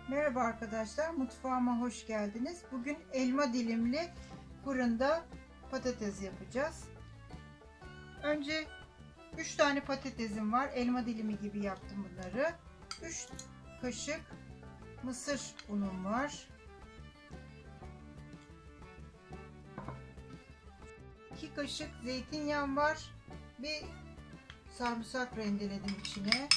Merhaba arkadaşlar, mutfağıma hoş geldiniz. Bugün elma dilimli fırında patates yapacağız. Önce 3 tane patatesim var. Elma dilimi gibi yaptım bunları. 3 kaşık mısır unum var. 2 kaşık zeytinyağım var. Bir sarımsak rendeledim içine.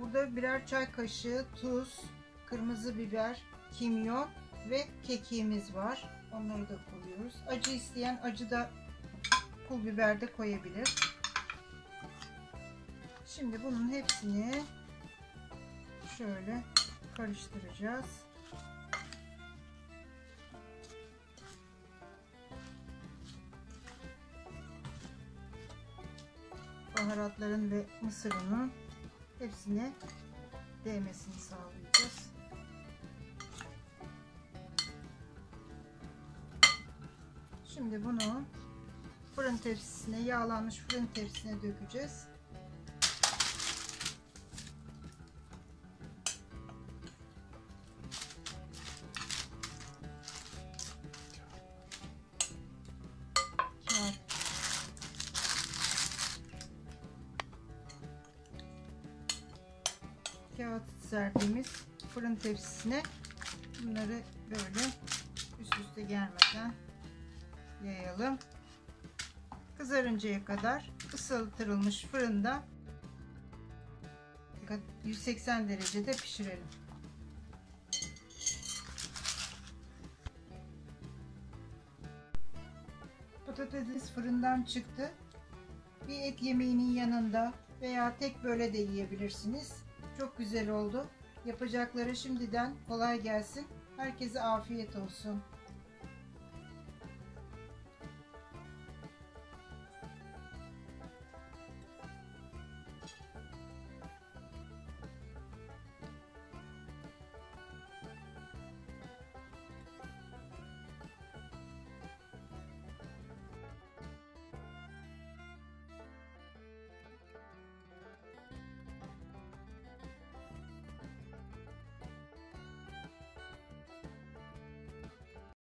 Burada birer çay kaşığı tuz, kırmızı biber, kimyon ve kekiğimiz var. Onları da koyuyoruz. Acı isteyen acı da pul biber de koyabilir. Şimdi bunun hepsini şöyle karıştıracağız. Baharatların ve mısır unu hepsine değmesini sağlayacağız. Şimdi bunu fırın tepsisine, yağlanmış fırın tepsisine dökeceğiz. Kağıt serdiğimiz fırın tepsisine bunları böyle üst üste gelmeden yayalım. Kızarıncaya kadar ısıtılmış fırında 180 derecede pişirelim. Patates fırından çıktı. Bir et yemeğinin yanında veya tek böyle de yiyebilirsiniz. Çok güzel oldu. Yapacakları şimdiden kolay gelsin. Herkese afiyet olsun.